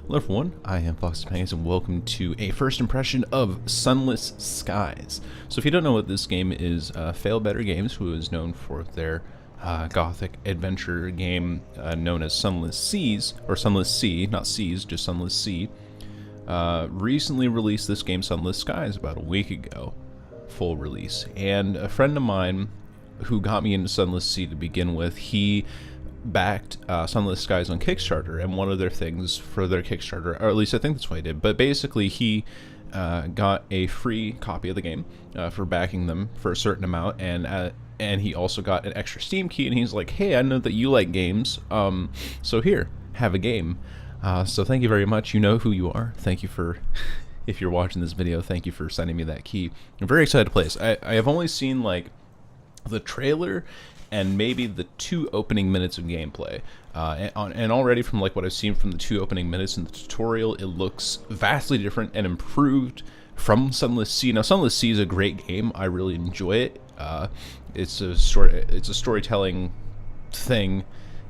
Hello everyone, I am Fox Pangs and welcome to a first impression of Sunless Skies. So if you don't know what this game is, Fail Better Games, who is known for their gothic adventure game known as Sunless Seas, or Sunless Sea, not Seas, just Sunless Sea, recently released this game Sunless Skies about a week ago, full release. And a friend of mine who got me into Sunless Sea to begin with, he backed Sunless Skies on Kickstarter, and one of their things for their Kickstarter, or at least I think that's what he did, but basically he got a free copy of the game for backing them for a certain amount, and he also got an extra Steam key, and he's like, hey, I know that you like games, so here, have a game. So thank you very much. You know who you are. Thank you for, if you're watching this video, thank you for sending me that key. I'm very excited to play this. I have only seen like the trailer and maybe the 2 opening minutes of gameplay, and already from like what I've seen from the 2 opening minutes in the tutorial, it looks vastly different and improved from Sunless Sea. Now, Sunless Sea is a great game. I really enjoy it. It's a storytelling thing.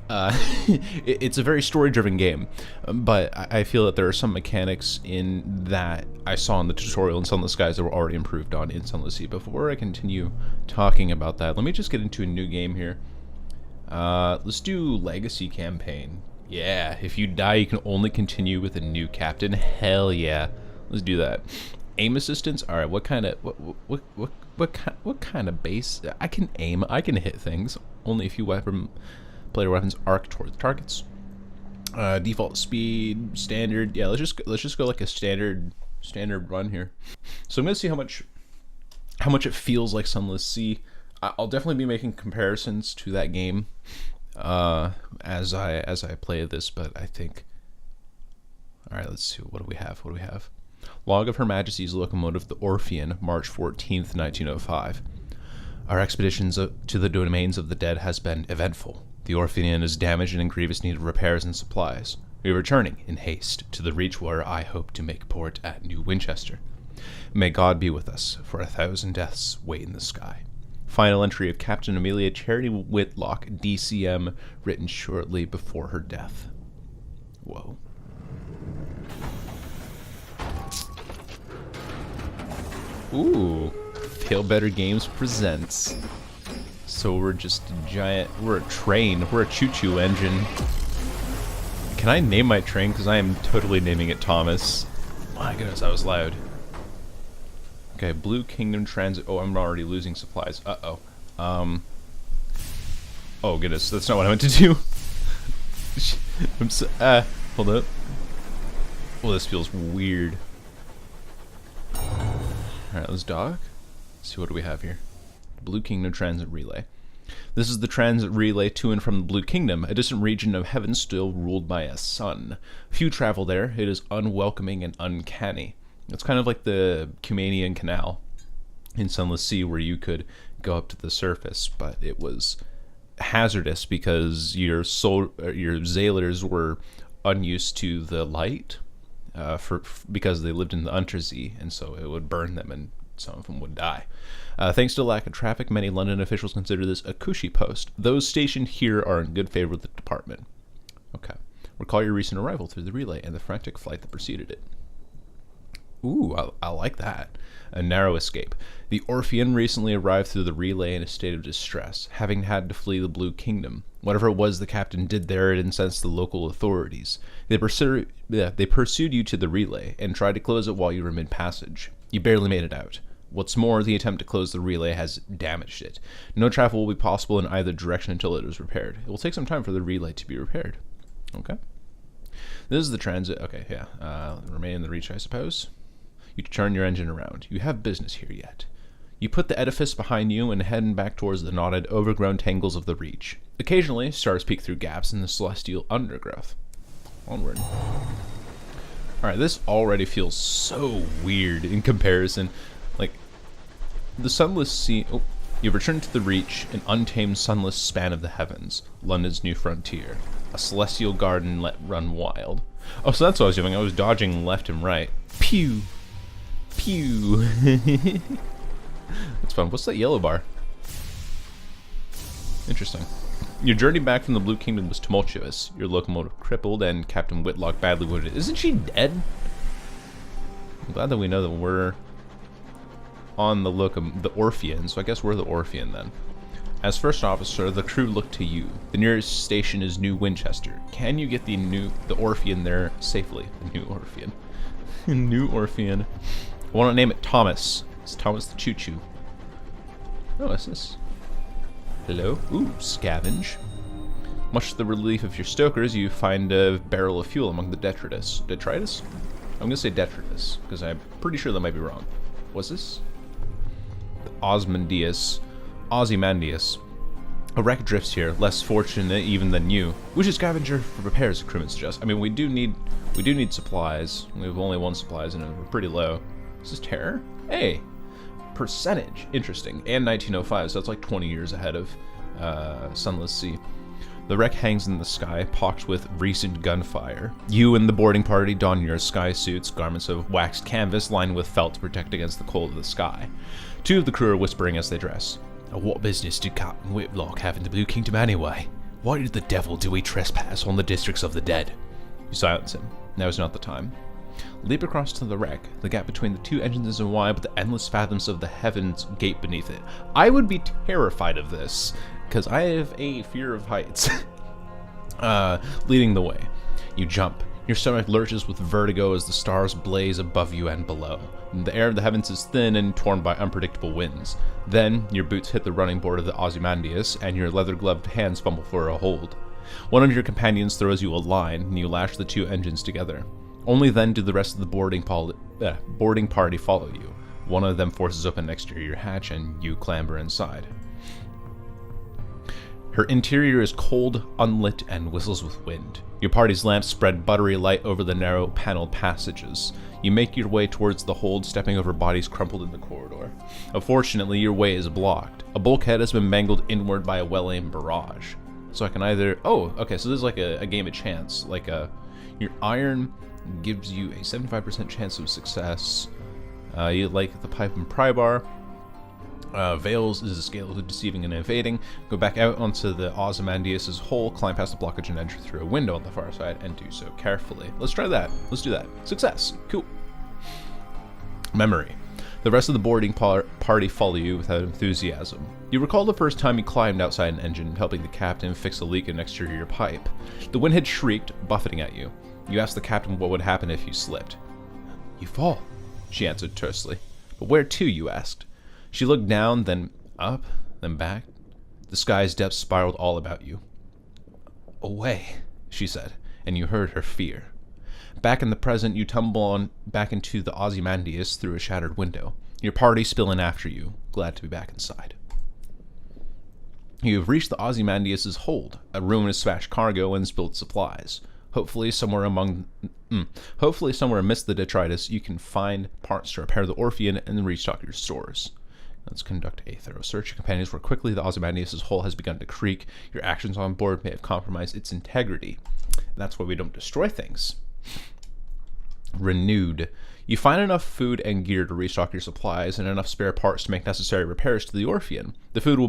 It's a very story-driven game, but I feel that there are some mechanics in that I saw in the tutorial in Sunless Skies that were already improved on in Sunless Sea. Before I continue talking about that, let me just get into a new game here. Let's do Legacy Campaign. Yeah, if you die, you can only continue with a new captain. Hell yeah, let's do that. Aim assistance. All right, what kind of what kind of base? I can aim. I can hit things. Only a few player weapons arc toward the targets. Default speed, standard. Yeah, let's just go like a standard run here. So I'm gonna see how much it feels like Sunless Sea. I'll definitely be making comparisons to that game as I play this. But I think, all right, let's see. What do we have? Log of Her Majesty's locomotive, the Orphean, March 14th, 1905. Our expeditions to the domains of the dead has been eventful. The Orphean is damaged and in grievous need of repairs and supplies. We are returning in haste to the reach where I hope to make port at New Winchester. May God be with us, for 1,000 deaths wait in the sky. Final entry of Captain Amelia Charity Whitlock, DCM, written shortly before her death. Whoa. Ooh. Fail Better Games presents. So we're just we're a train, we're a choo-choo engine. Can I name my train? Because I am totally naming it Thomas. My goodness, that was loud. Okay, Blue Kingdom Transit. Oh, I'm already losing supplies. Uh-oh. Oh goodness, that's not what I meant to do. I'm so, hold up. Well, this feels weird. Alright, let's dock. Let's see, what do we have here? Blue Kingdom Transit Relay. This is the transit relay to and from the Blue Kingdom, a distant region of heaven still ruled by a sun. Few travel there. It is unwelcoming and uncanny. It's kind of like the Cumanian Canal in Sunless Sea, where you could go up to the surface, but it was hazardous because your sailors were unused to the light because they lived in the Untersee, and so it would burn them and some of them would die. Thanks to the lack of traffic, many London officials consider this a cushy post. Those stationed here are in good favor with the department. Okay. Recall your recent arrival through the relay and the frantic flight that preceded it. Ooh, I like that. A narrow escape. The Orphean recently arrived through the relay in a state of distress, having had to flee the Blue Kingdom. Whatever it was the captain did there, it incensed the local authorities. They pursued you to the relay and tried to close it while you were mid-passage. You barely made it out. What's more, the attempt to close the relay has damaged it. No travel will be possible in either direction until it is repaired. It will take some time for the relay to be repaired. Okay. This is the transit. Okay, yeah. Remain in the reach, I suppose. You turn your engine around. You have business here yet. You put the edifice behind you and head back towards the knotted, overgrown tangles of the reach. Occasionally, stars peek through gaps in the celestial undergrowth. Onward. Alright, this already feels so weird in comparison. Like, the Sunless Sea... Oh, you've returned to the Reach, an untamed sunless span of the heavens. London's new frontier. A celestial garden let run wild. Oh, so that's what I was doing. I was dodging left and right. Pew! Pew! That's fun. What's that yellow bar? Interesting. Your journey back from the Blue Kingdom was tumultuous. Your locomotive crippled and Captain Whitlock badly wounded. Isn't she dead? I'm glad that we know that we're on the Orphean, so I guess we're the Orphean then. As first officer, the crew looked to you. The nearest station is New Winchester. Can you get the Orphean there safely? The New Orphean. New Orphean. I want to name it Thomas. It's Thomas the Choo-Choo. Oh, what's this? Hello? Ooh, scavenge. Much to the relief of your stokers, you find a barrel of fuel among the detritus. Detritus? I'm gonna say detritus, because I'm pretty sure that might be wrong. What's this? The Ozymandias. A wreck drifts here, less fortunate even than you. We should scavenger for repairs, the crewman suggests. I mean, we do need supplies. We have only one supplies, and we're pretty low. Is this terror? Hey! Percentage. Interesting. And 1905, so that's like 20 years ahead of Sunless Sea. The wreck hangs in the sky, pocked with recent gunfire. You and the boarding party don your sky suits, garments of waxed canvas lined with felt to protect against the cold of the sky. Two of the crew are whispering as they dress. What business did Captain Whitlock have in the Blue Kingdom anyway? Why did the devil do we trespass on the districts of the dead? You silence him. Now is not the time. Leap across to the wreck. The gap between the two engines is wide, but the endless fathoms of the heavens gape beneath it. I would be terrified of this, because I have a fear of heights. Leading the way. You jump. Your stomach lurches with vertigo as the stars blaze above you and below. The air of the heavens is thin and torn by unpredictable winds. Then, your boots hit the running board of the Ozymandias, and your leather-gloved hands fumble for a hold. One of your companions throws you a line, and you lash the two engines together. Only then do the rest of the boarding party follow you. One of them forces open an exterior hatch, and you clamber inside. Her interior is cold, unlit, and whistles with wind. Your party's lamps spread buttery light over the narrow, paneled passages. You make your way towards the hold, stepping over bodies crumpled in the corridor. Unfortunately, your way is blocked. A bulkhead has been mangled inward by a well-aimed barrage. So I can either... Oh, okay, so this is like a game of chance. Like your iron gives you a 75% chance of success. You like the pipe and pry bar. Veils is a scale of deceiving and evading. Go back out onto the Ozymandias' hole, climb past the blockage and enter through a window on the far side, and do so carefully. Let's try that. Let's do that. Success. Cool. Memory. The rest of the boarding party follow you without enthusiasm. You recall the first time you climbed outside an engine, helping the captain fix a leak in an exterior pipe. The wind had shrieked, buffeting at you. You asked the captain what would happen if you slipped. You fall, she answered tersely. But where to, you asked. She looked down, then up, then back. The sky's depths spiraled all about you. Away, she said, and you heard her fear. Back in the present, you tumble on back into the Ozymandias through a shattered window. Your party spill in after you, glad to be back inside. You have reached the Ozymandias' hold, a ruinous smashed cargo and spilled supplies. Hopefully somewhere amidst the detritus, you can find parts to repair the Orphean and restock your stores. Let's conduct a thorough search. Your companions work quickly. The Ozymandias' hull has begun to creak. Your actions on board may have compromised its integrity. That's why we don't destroy things. Renewed. You find enough food and gear to restock your supplies and enough spare parts to make necessary repairs to the Orphean. The food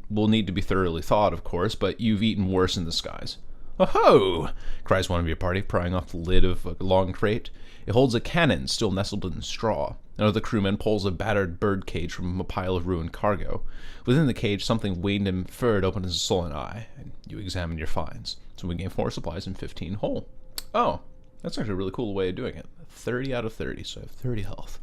will need to be thoroughly thawed, of course, but you've eaten worse in the skies. "Oh-ho!" cries one of your party, prying off the lid of a long crate. It holds a cannon still nestled in straw. Another crewman pulls a battered bird cage from a pile of ruined cargo. Within the cage, something winged and furred opens a sullen eye, and you examine your finds. So we gain 4 supplies and 15 whole. Oh, that's actually a really cool way of doing it. 30 out of 30, so I have 30 health.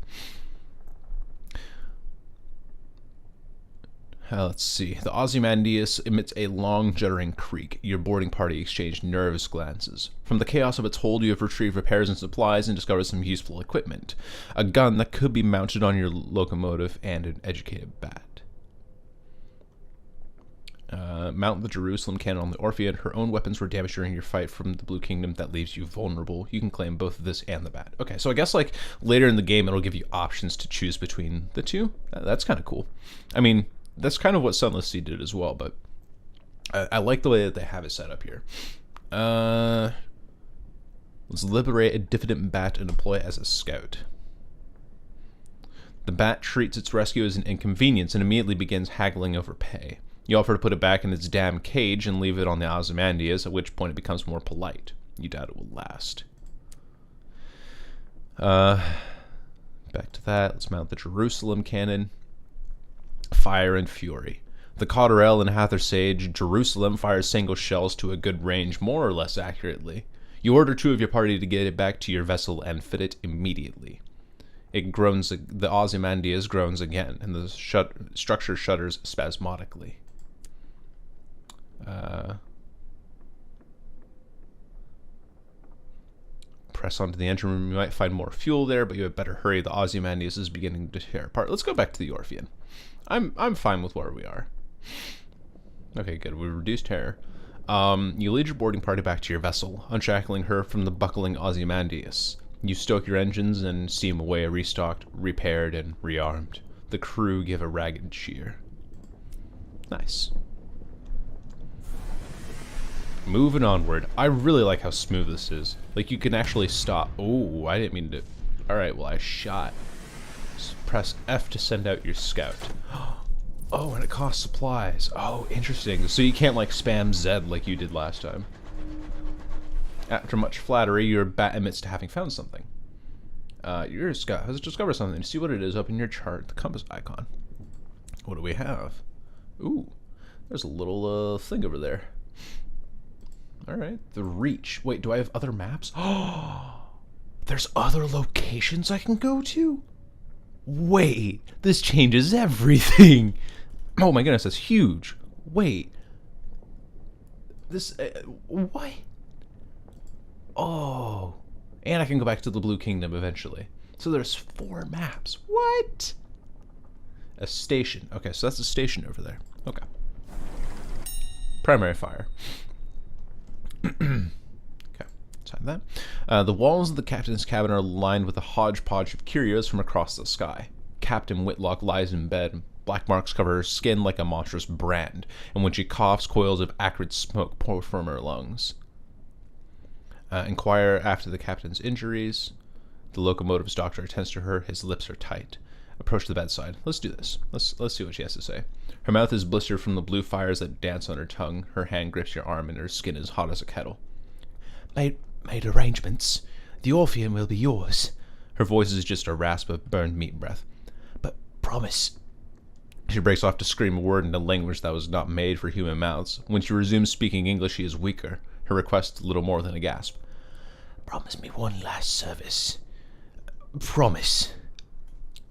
Let's see. The Ozymandias emits a long, juddering creak. Your boarding party exchange nervous glances. From the chaos of its hold, you have retrieved repairs and supplies and discovered some useful equipment. A gun that could be mounted on your locomotive and an educated bat. Mount the Jerusalem cannon on the Orphean. Her own weapons were damaged during your fight from the Blue Kingdom. That leaves you vulnerable. You can claim both this and the bat. Okay, so I guess like later in the game, it'll give you options to choose between the two. That's kind of cool. I mean, that's kind of what Sunless Sea did as well, but I like the way that they have it set up here. Let's liberate a diffident bat and deploy it as a scout. The bat treats its rescue as an inconvenience and immediately begins haggling over pay. You offer to put it back in its damn cage and leave it on the Ozymandias, at which point it becomes more polite. You doubt it will last. Back to that. Let's mount the Jerusalem cannon. Fire and fury. The Cotterell and Hathersage Jerusalem fires single shells to a good range, more or less accurately. You order 2 of your party to get it back to your vessel and fit it immediately. It groans. The Ozymandias groans again, and the structure shudders spasmodically. Press onto the engine room. You might find more fuel there, but you had better hurry. The Ozymandias is beginning to tear apart. Let's go back to the Orphean. I'm fine with where we are. Okay, good. We reduced terror. You lead your boarding party back to your vessel, unshackling her from the buckling Ozymandias. You stoke your engines and steam away, restocked, repaired, and rearmed. The crew give a ragged cheer. Nice. Moving onward. I really like how smooth this is. Like, you can actually stop. Oh, I didn't mean to. Alright, well, I shot. Just press F to send out your scout. Oh, and it costs supplies. Oh, interesting. So you can't, like, spam Z like you did last time. After much flattery, your bat admits to having found something. Your scout has discovered something. See what it is. Open your chart. The compass icon. What do we have? Ooh, there's a little thing over there. Alright, the Reach. Wait, do I have other maps? Oh, there's other locations I can go to? Wait, this changes everything. Oh my goodness, that's huge. Wait. This, what? Oh. And I can go back to the Blue Kingdom eventually. So there's 4 maps. What? A station. Okay, so that's a station over there. Okay. Primary fire. Okay, time that. The walls of the captain's cabin are lined with a hodgepodge of curios from across the sky. Captain Whitlock lies in bed. Black marks cover her skin like a monstrous brand, and when she coughs, coils of acrid smoke pour from her lungs. Inquire after the captain's injuries. The locomotive's doctor attends to her. His lips are tight. Approach the bedside. Let's do this. Let's see what she has to say. Her mouth is blistered from the blue fires that dance on her tongue. Her hand grips your arm, and her skin is hot as a kettle. Made arrangements. The Orpheum will be yours. Her voice is just a rasp of burned meat breath. But promise. She breaks off to scream a word in a language that was not made for human mouths. When she resumes speaking English, she is weaker. Her request little more than a gasp. Promise me one last service. Promise.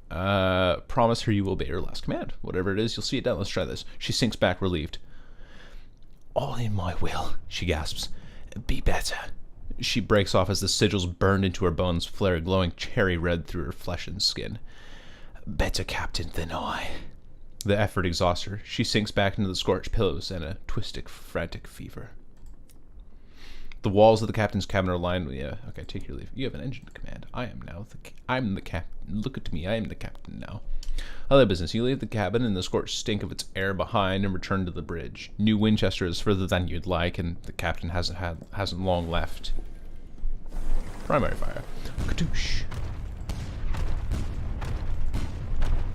Promise her you will obey her last command. Whatever it is, you'll see it down. Let's try this. She sinks back, relieved. All in my will, she gasps. Be better. She breaks off as the sigils burned into her bones, flare glowing cherry red through her flesh and skin. Better captain than I. The effort exhausts her. She sinks back into the scorched pillows and a twisted, frantic fever. The walls of the captain's cabin are lined with, yeah, okay, take your leave. You have an engine to command. I'm the captain. Look at me, I am the captain now. Other business. You leave the cabin and the scorched stink of its air behind and return to the bridge. New Winchester is further than you'd like, and the captain hasn't long left. Primary fire. Kadoosh.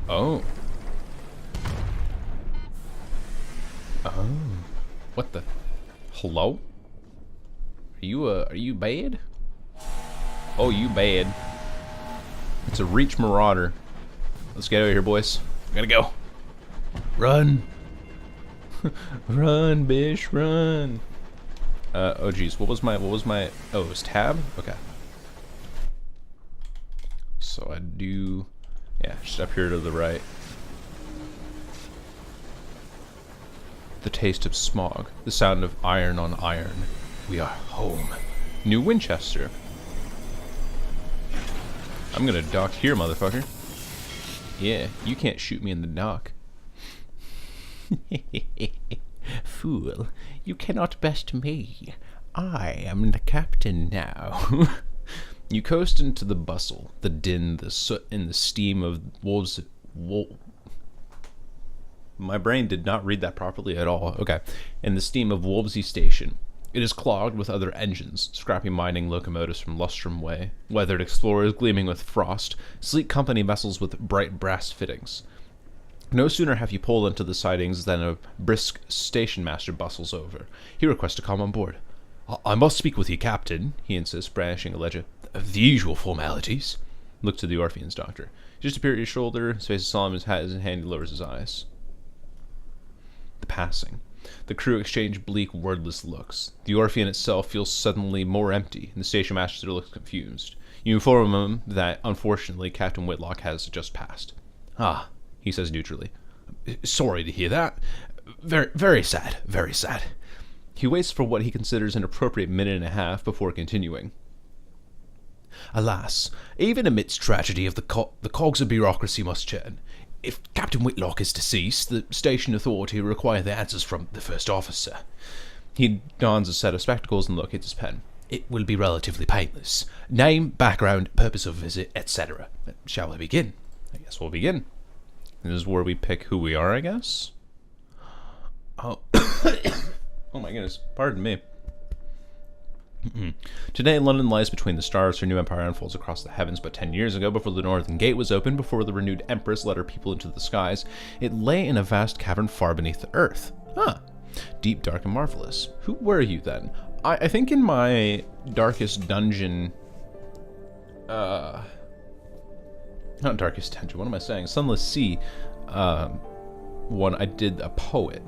Oh. Oh. What the? Hello? Are you bad? Oh, you bad. It's a Reach Marauder. Let's get out of here, boys. Gotta go. Run. Run, bish, run. Oh geez, what was my, oh, it was tab? Okay. So I do, yeah, just up here to the right. The taste of smog, the sound of iron on iron. We are home. New Winchester. I'm gonna dock here, motherfucker. Yeah, you can't shoot me in the dock. Fool, you cannot best me. I am the captain now. You coast into the bustle, the din, the soot, and the steam of wolves. My brain did not read that properly at all. Okay. And the steam of Wolvesy Station. It is clogged with other engines, scrappy mining locomotives from Lustrum Way, weathered explorers gleaming with frost, sleek company vessels with bright brass fittings. No sooner have you pulled into the sidings than a brisk station master bustles over. He requests to come on board. I must speak with you, Captain, he insists, brandishing a ledger. The usual formalities. Look to the Orphean's doctor. He just appears at your shoulder, his face is solemn, his hat is in hand, he lowers his eyes. The passing. The crew exchange bleak, wordless looks. The Orphean itself feels suddenly more empty, and the station master looks confused. You inform him that, unfortunately, Captain Whitlock has just passed. Ah, he says neutrally. Sorry to hear that. Very, very sad, very sad. He waits for what he considers an appropriate minute and a half before continuing. Alas, even amidst tragedy of the cogs of bureaucracy must churn. If Captain Whitlock is deceased, the station authority will require the answers from the first officer. He dons a set of spectacles and locates his pen. It will be relatively painless. Name, background, purpose of visit, etc. Shall we begin? I guess we'll begin. This is where we pick who we are, I guess? Oh. Oh my goodness. Pardon me. Today, London lies between the stars. Her new empire unfolds across the heavens. But 10 years ago, before the Northern Gate was opened, before the renewed Empress led her people into the skies, it lay in a vast cavern far beneath the earth. Huh. Deep, dark, and marvelous. Who were you then? I think in my darkest dungeon... Not darkest dungeon, what am I saying? Sunless Sea one, I did a poet.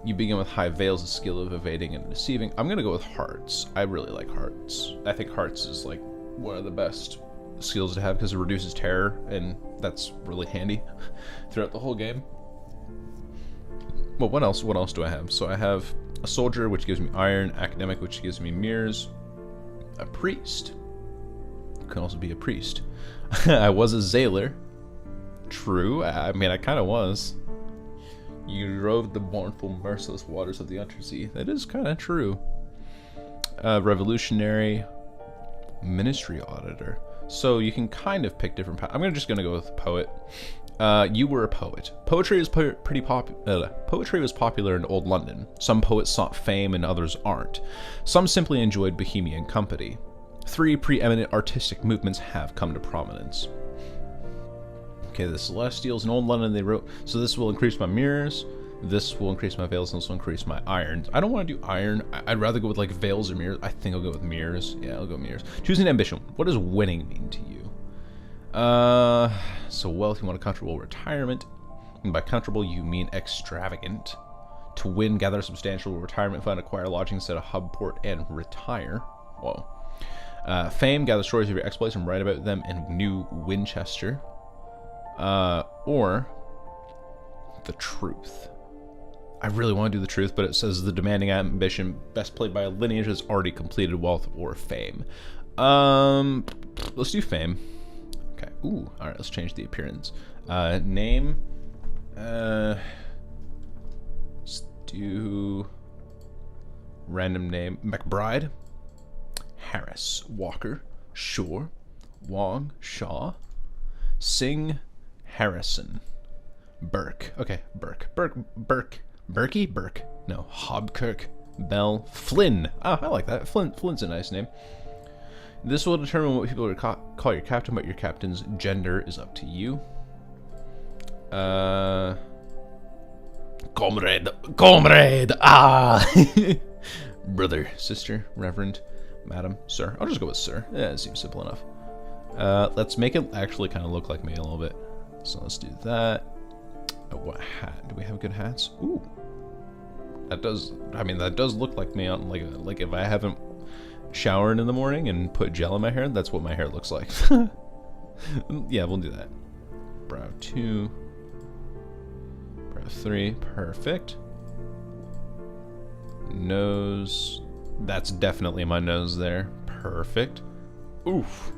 You begin with high veils, a skill of evading and deceiving. I'm going to go with hearts. I really like hearts. I think hearts is like one of the best skills to have because it reduces terror, and that's really handy throughout the whole game. Well, what else do I have? So I have a soldier, which gives me iron, academic, which gives me mirrors, a priest. You can also be a priest. I was a sailor. True. I mean, I kind of was. You drove the mournful, merciless waters of the undersea. That is kind of true. Revolutionary, ministry auditor. So you can kind of pick different. I'm just gonna go with poet. You were a poet. Poetry is Poetry was popular in old London. Some poets sought fame, and others aren't. Some simply enjoyed bohemian company. 3 preeminent artistic movements have come to prominence. Okay, the Celestials in old London, they wrote, so this will increase my mirrors, this will increase my veils, and this will increase my irons. I don't want to do iron. I'd rather go with like veils or mirrors. I think I'll go with mirrors. Yeah, I'll go mirrors. Choose an ambition. What does winning mean to you? So wealth, you want a comfortable retirement. And by comfortable, you mean extravagant. To win, gather substantial retirement fund, acquire lodging, set a hub port, and retire. Whoa. Fame, gather stories of your exploits and write about them in New Winchester. Or the truth. I really want to do the truth, but it says the demanding ambition best played by a lineage that's already completed wealth or fame. Let's do fame. Okay. Ooh. All right. Let's change the appearance. Name. Let's do random name. McBride. Harris. Walker. Shore. Wong. Shaw. Singh. Harrison. Burke. Okay, Burke. Berkey? Burke. No. Hobkirk. Bell. Flynn. Oh, I like that. Flynn's a nice name. This will determine what people would call your captain, but your captain's gender is up to you. Comrade. Ah! Brother, sister, reverend, madam, sir. I'll just go with sir. Yeah, it seems simple enough. Let's make it actually kind of look like me a little bit. So let's do that. What hat? Do we have good hats? Ooh. That does look like me on like if I haven't showered in the morning and put gel in my hair, that's what my hair looks like. Yeah, we'll do that. Brow 2. Brow 3. Perfect. Nose. That's definitely my nose there. Perfect. Oof.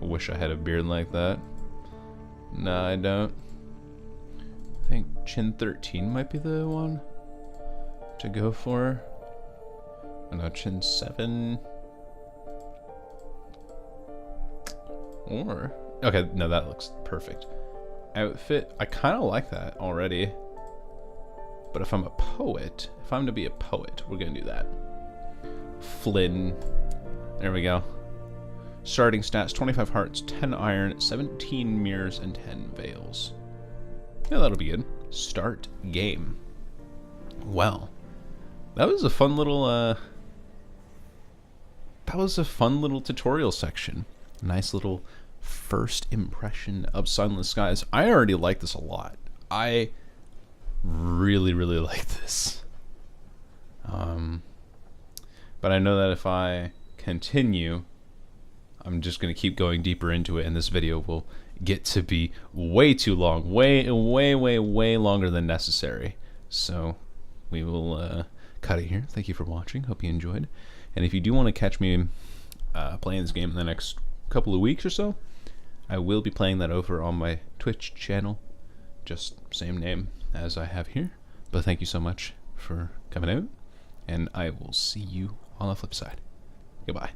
I wish I had a beard like that. Nah, I don't. I think chin 13 might be the one to go for. Oh, no, chin 7. Or... okay, no, that looks perfect. Outfit, I kind of like that already. But if I'm a poet, if I'm to be a poet, we're going to do that. Flynn. There we go. Starting stats, 25 hearts, 10 iron, 17 mirrors, and 10 veils. Yeah, that'll be good. Start game. Well, that was a fun little tutorial section. Nice little first impression of Sunless Skies. I already like this a lot. I really like this. But I know that if I continue, I'm just going to keep going deeper into it, and this video will get to be way too long. Way longer than necessary. So we will cut it here. Thank you for watching. Hope you enjoyed. And if you do want to catch me playing this game in the next couple of weeks or so, I will be playing that over on my Twitch channel. Just same name as I have here. But thank you so much for coming out, and I will see you on the flip side. Goodbye.